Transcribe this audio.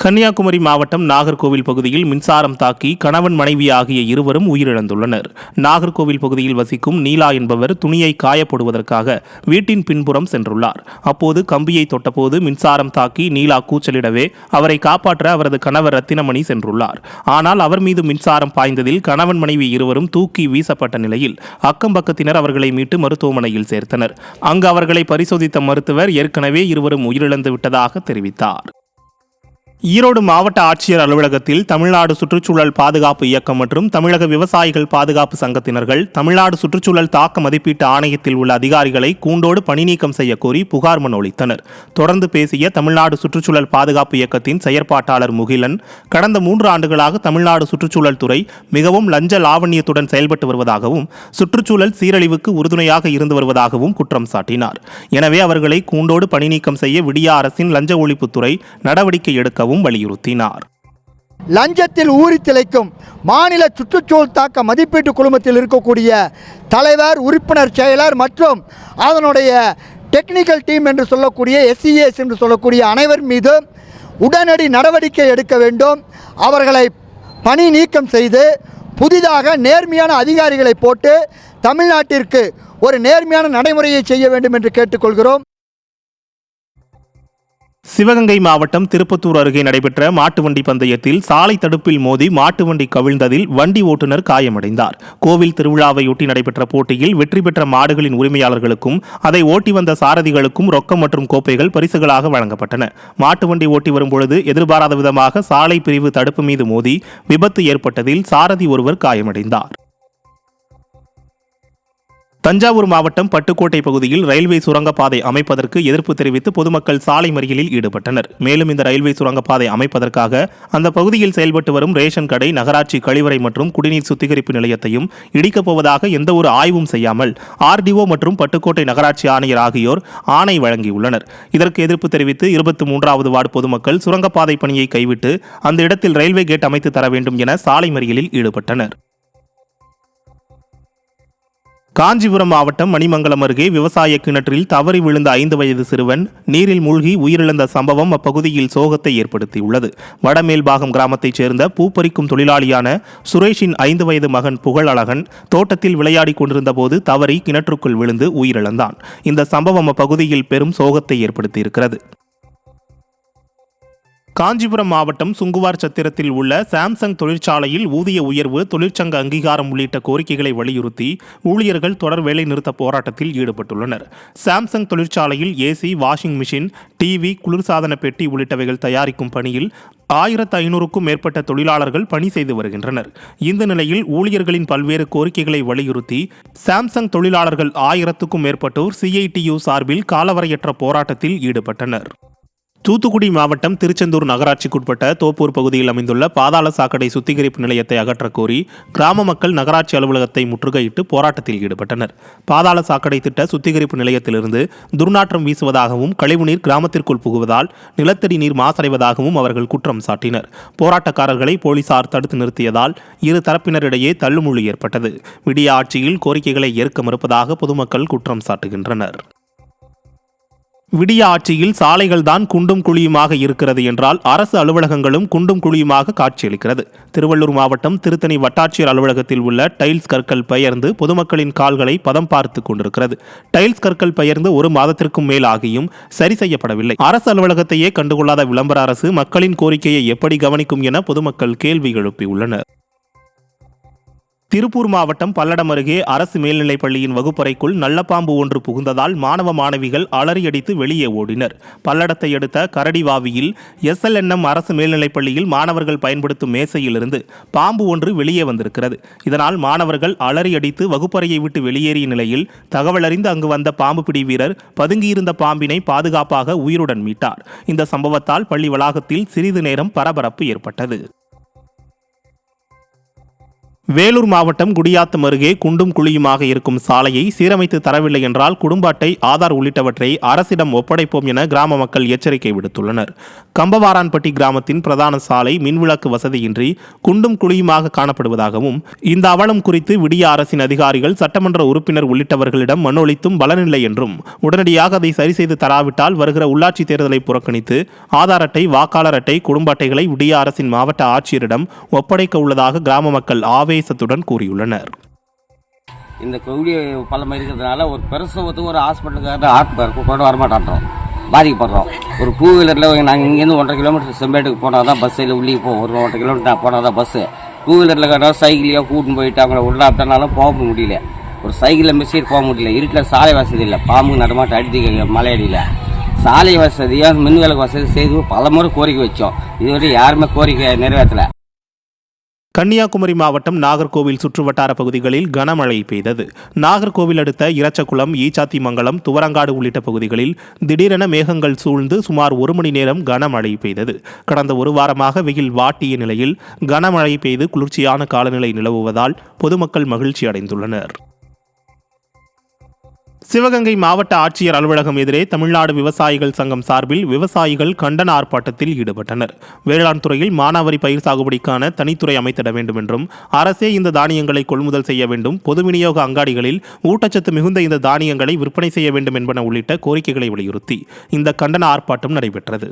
கன்னியாகுமரி மாவட்டம் நாகர்கோவில் பகுதியில் மின்சாரம் தாக்கி கணவன் மனைவி ஆகிய இருவரும் உயிரிழந்துள்ளனர். நாகர்கோவில் பகுதியில் வசிக்கும் நீலா என்பவர் துணியை காயப்படுவதற்காக வீட்டின் பின்புறம் சென்றுள்ளார். அப்போது கம்பியை தொட்டபோது மின்சாரம் தாக்கி நீலா கூச்சலிடவே அவரை காப்பாற்ற அவரது கணவர் ரத்தினமணி சென்றுள்ளார். ஆனால் அவர் மீது மின்சாரம் பாய்ந்ததில் கணவன் மனைவி இருவரும் தூக்கி வீசப்பட்ட நிலையில் அக்கம் பக்கத்தினர் அவர்களை மீட்டு மருத்துவமனையில் சேர்த்தனர். அங்கு அவர்களை பரிசோதித்த மருத்துவர் ஏற்கனவே இருவரும் உயிரிழந்து விட்டதாக தெரிவித்தார். ஈரோடு மாவட்ட ஆட்சியர் அலுவலகத்தில் தமிழ்நாடு சுற்றுச்சூழல் பாதுகாப்பு இயக்கம் மற்றும் தமிழக விவசாயிகள் பாதுகாப்பு சங்கத்தினர்கள் தமிழ்நாடு சுற்றுச்சூழல் தாக்க மதிப்பீட்டு ஆணையத்தில் உள்ள அதிகாரிகளை கூண்டோடு பணி நீக்கம் செய்ய கோரி புகார் மனு அளித்தனர். தொடர்ந்து பேசிய தமிழ்நாடு சுற்றுச்சூழல் பாதுகாப்பு இயக்கத்தின் செயற்பாட்டாளர் முகிலன், கடந்த 3 ஆண்டுகளாக தமிழ்நாடு சுற்றுச்சூழல் துறை மிகவும் லஞ்ச லாவண்யத்துடன் செயல்பட்டு வருவதாகவும் சுற்றுச்சூழல் சீரழிவுக்கு உறுதுணையாக இருந்து வருவதாகவும் குற்றம் சாட்டினார். எனவே அவர்களை கூண்டோடு பணி நீக்கம் செய்ய விடிய அரசின் லஞ்ச ஒழிப்புத்துறை நடவடிக்கை எடுக்கவும் வலியுறுத்தினார். லஞ்சத்தில் ஊறி திளைக்கும் மாநில சுற்றுச்சூழல் தாக்க மதிப்பீட்டு குழுமத்தில் இருக்கக்கூடிய தலைவர், உறுப்பினர், செயலர் மற்றும் அதனுடைய டெக்னிக்கல் டீம் என்று சொல்லக்கூடிய SES என்று சொல்லக்கூடிய அனைவர் மீது உடனடி நடவடிக்கை எடுக்க வேண்டும். அவர்களை பணி நீக்கம் செய்து புதிதாக நேர்மையான அதிகாரிகளை போட்டு தமிழ்நாட்டிற்கு ஒரு நேர்மையான நடைமுறையை செய்ய வேண்டும் என்று கேட்டுக்கொள்கிறோம். சிவகங்கை மாவட்டம் திருப்பத்தூர் அருகே நடைபெற்ற மாட்டு வண்டி பந்தயத்தில் சாலை தடுப்பில் மோதி மாட்டு வண்டி கவிழ்ந்ததில் வண்டி ஓட்டுநர் காயமடைந்தார். கோவில் திருவிழாவையொட்டி நடைபெற்ற போட்டியில் வெற்றி பெற்ற மாடுகளின் உரிமையாளர்களுக்கும் அதை ஓட்டி வந்த சாரதிகளுக்கும் ரொக்கம் மற்றும் கோப்பைகள் பரிசுகளாக வழங்கப்பட்டன. மாட்டு வண்டி ஓட்டி வரும்பொழுது எதிர்பாராத விதமாக சாலை பிரிவு தடுப்பு மீது மோதி விபத்து ஏற்பட்டதில் சாரதி ஒருவர் காயமடைந்தார். தஞ்சாவூர் மாவட்டம் பட்டுக்கோட்டை பகுதியில் ரயில்வே சுரங்கப்பாதை அமைப்பதற்கு எதிர்ப்பு தெரிவித்து பொதுமக்கள் சாலை மறியலில் ஈடுபட்டனர். மேலும் இந்த ரயில்வே சுரங்கப்பாதை அமைப்பதற்காக அந்த பகுதியில் செயல்பட்டு வரும் ரேஷன் கடை, நகராட்சி கழிவறை மற்றும் குடிநீர் சுத்திகரிப்பு நிலையத்தையும் இடிக்கப் போவதாக எந்தவொரு ஆய்வும் செய்யாமல் RDO மற்றும் பட்டுக்கோட்டை நகராட்சி ஆணையர் ஆகியோர் ஆணை வழங்கியுள்ளனர். இதற்கு எதிர்ப்பு தெரிவித்து 23வது வார்டு பொதுமக்கள் சுரங்கப்பாதை பணியை கைவிட்டு அந்த இடத்தில் ரயில்வே கேட் அமைத்து தர வேண்டும் என சாலை மறியலில் ஈடுபட்டனர். காஞ்சிபுரம் மாவட்டம் மணிமங்கலம் அருகே விவசாய கிணற்றில் தவறி விழுந்த 5 வயது சிறுவன் நீரில் மூழ்கி உயிரிழந்த சம்பவம் அப்பகுதியில் சோகத்தை ஏற்படுத்தியுள்ளது. வடமேல்பாகம் கிராமத்தைச் சேர்ந்த பூப்பறிக்கும் தொழிலாளியான சுரேஷின் 5 வயது மகன் புகழழகன் தோட்டத்தில் விளையாடி கொண்டிருந்த போது தவறி கிணற்றுக்குள் விழுந்து உயிரிழந்தான். இந்த சம்பவம் அப்பகுதியில் பெரும் சோகத்தை ஏற்படுத்தியிருக்கிறது. காஞ்சிபுரம் மாவட்டம் சுங்குவார் சத்திரத்தில் உள்ள சாம்சங் தொழிற்சாலையில் ஊதிய உயர்வு, தொழிற்சங்க அங்கீகாரம் உள்ளிட்ட கோரிக்கைகளை வலியுறுத்தி ஊழியர்கள் தொடர் வேலை நிறுத்த போராட்டத்தில் ஈடுபட்டுள்ளனர். சாம்சங் தொழிற்சாலையில் AC, வாஷிங் மிஷின், TV, குளிர்சாதன பெட்டி உள்ளிட்டவைகள் தயாரிக்கும் பணியில் 1500க்கும் மேற்பட்ட தொழிலாளர்கள் பணி செய்து வருகின்றனர். இந்த நிலையில் ஊழியர்களின் பல்வேறு கோரிக்கைகளை வலியுறுத்தி சாம்சங் தொழிலாளர்கள் 1000க்கும் மேற்பட்டோர் CITU சார்பில் காலவரையற்ற போராட்டத்தில் ஈடுபட்டனர். தூத்துக்குடி மாவட்டம் திருச்செந்தூர் நகராட்சிக்குட்பட்ட தோப்பூர் பகுதியில் அமைந்துள்ள பாதாள சாக்கடை சுத்திகரிப்பு நிலையத்தை அகற்றக் கோரி கிராம மக்கள் நகராட்சி அலுவலகத்தை முற்றுகையிட்டு போராட்டத்தில் ஈடுபட்டனர். பாதாள சாக்கடை திட்ட சுத்திகரிப்பு நிலையத்திலிருந்து துர்நாற்றம் வீசுவதாகவும் கழிவுநீர் கிராமத்திற்குள் புகுவதால் நிலத்தடி நீர் மாசடைவதாகவும் அவர்கள் குற்றம் சாட்டினர். போராட்டக்காரர்களை போலீசார் தடுத்து நிறுத்தியதால் இரு தரப்பினரிடையே தள்ளுமுள்ளு ஏற்பட்டது. விடிய ஆட்சியில் கோரிக்கைகளை ஏற்க மறுப்பதாக பொதுமக்கள் குற்றம் சாட்டுகின்றனர். விடிய ஆட்சியில் சாலைகள் தான் குண்டும் குழியுமாக இருக்கிறது என்றால் அரசு அலுவலகங்களும் குண்டும் குழியுமாக காட்சியளிக்கிறது. திருவள்ளூர் மாவட்டம் திருத்தணி வட்டாட்சியர் அலுவலகத்தில் உள்ள டைல்ஸ் கற்கள் பெயர்ந்து பொதுமக்களின் கால்களை பதம் பார்த்து கொண்டிருக்கிறது. டைல்ஸ் கற்கள் பெயர்ந்து 1 மாதத்திற்கும் மேல் ஆகியும் சரி செய்யப்படவில்லை. அரசு அலுவலகத்தையே கண்டுகொள்ளாத விளம்பர அரசு மக்களின் கோரிக்கையை எப்படி கவனிக்கும் என பொதுமக்கள் கேள்வி எழுப்பியுள்ளனர். திருப்பூர் மாவட்டம் பல்லடம் அருகே அரசு மேல்நிலைப் பள்ளியின் வகுப்பறைக்குள் நல்லபாம்பு ஒன்று புகுந்ததால் மாணவ மாணவிகள் அலறியடித்து வெளியே ஓடினர். பல்லடத்தை அடுத்த கரடிவாவியில் SLNM அரசு மேல்நிலைப் பள்ளியில் மாணவர்கள் பயன்படுத்தும் மேசையிலிருந்து பாம்பு ஒன்று வெளியே வந்திருக்கிறது. இதனால் மாணவர்கள் அலறியடித்து வகுப்பறையை விட்டு வெளியேறிய நிலையில் தகவலறிந்து அங்கு வந்த பாம்பு பிடி வீரர் பதுங்கியிருந்த பாம்பினை பாதுகாப்பாக உயிருடன் மீட்டார். இந்த சம்பவத்தால் பள்ளி வளாகத்தில் சிறிது நேரம் பரபரப்பு ஏற்பட்டது. வேலூர் மாவட்டம் குடியாத்தம் அருகே குண்டும் குழியுமாக இருக்கும் சாலையை சீரமைத்து தரவில்லை என்றால் குடும்ப அட்டை, ஆதார் உள்ளிட்டவற்றை அரசிடம் ஒப்படைப்போம் என கிராம மக்கள் எச்சரிக்கை விடுத்துள்ளனர். கம்பவாரான்பட்டி கிராமத்தின் பிரதான சாலை மின்விளக்கு வசதியின்றி குண்டும் குழியுமாக காணப்படுவதாகவும், இந்த அவலம் குறித்து விடிய அரசின் அதிகாரிகள், சட்டமன்ற உறுப்பினர் உள்ளிட்டவர்களிடம் மனு அளித்தும் பலனில்லை என்றும், உடனடியாக அதை சரி செய்து தராவிட்டால் வருகிற உள்ளாட்சி தேர்தலை புறக்கணித்து ஆதார் அட்டை, வாக்காளர் அட்டை, குடும்ப அட்டைகளை விடிய அரசின் மாவட்ட ஆட்சியரிடம் ஒப்படைக்க உள்ளதாக கிராம மக்கள் ஆவேசத்துடன் கூறியுள்ளனர். இந்த குழி பள்ளம் இருக்கிறதுனால ஒரு பிரசவத்துக்கு ஒரு ஹாஸ்பிட்டலுக்கு கொண்டு வரமாட்டோம், பாதிக்கப்படுறோம். ஒரு டூ வீலரில் நாங்கள் இங்கேருந்து 1.5 கிலோமீட்டர் செம்பேட்டுக்கு போனால் தான் பஸ்ஸில் உள்ளே போவோம். ஒரு 1.5 கிலோமீட்டர் போனால் தான் பஸ்ஸு. டூ வீலரில் கேட்டால் சைக்கிளையாக கூட்டின்னு போயிட்டு அவங்கள உள்ளாப்பிட்டனாலும் போக முடியல. ஒரு சைக்கிளில் மிஸ்ஸிட்டு போக முடியல. இருட்டில் சாலை வசதி இல்லை, பாம்பு நடமாட்டம் அடித்து மலையடியில். சாலை வசதியாக மின்விளக்கு வசதி செய்து பல முறை கோரிக்கை வச்சோம். இதுவரை யாருமே கோரிக்கை நிறைவேற்றலை. கன்னியாகுமரி மாவட்டம் நாகர்கோவில் சுற்றுவட்டார பகுதிகளில் கனமழை பெய்தது. நாகர்கோவில் அடுத்த இரச்சகுளம், ஈச்சாத்திமங்கலம், துவரங்காடு உள்ளிட்ட பகுதிகளில் திடீரென மேகங்கள் சூழ்ந்து சுமார் 1 மணி நேரம் கனமழை பெய்தது. கடந்த ஒரு வாரமாக வெயில் வாட்டிய நிலையில் கனமழை பெய்து குளிர்ச்சியான காலநிலை நிலவுவதால் பொதுமக்கள் மகிழ்ச்சி அடைந்துள்ளனர். சிவகங்கை மாவட்ட ஆட்சியர் அலுவலகம் எதிரே தமிழ்நாடு விவசாயிகள் சங்கம் சார்பில் விவசாயிகள் கண்டன ஆர்ப்பாட்டத்தில் ஈடுபட்டனர். வேளாண் துறையில் மானாவாரி பயிர் சாகுபடிக்கான தனித்துறை அமைத்திட வேண்டும் என்றும், அரசே இந்த தானியங்களை கொள்முதல் செய்ய வேண்டும், பொது விநியோக அங்காடிகளில் ஊட்டச்சத்து மிகுந்த இந்த தானியங்களை விற்பனை செய்ய வேண்டும் என்பன உள்ளிட்ட கோரிக்கைகளை வலியுறுத்தி இந்த கண்டன ஆர்ப்பாட்டம் நடைபெற்றது.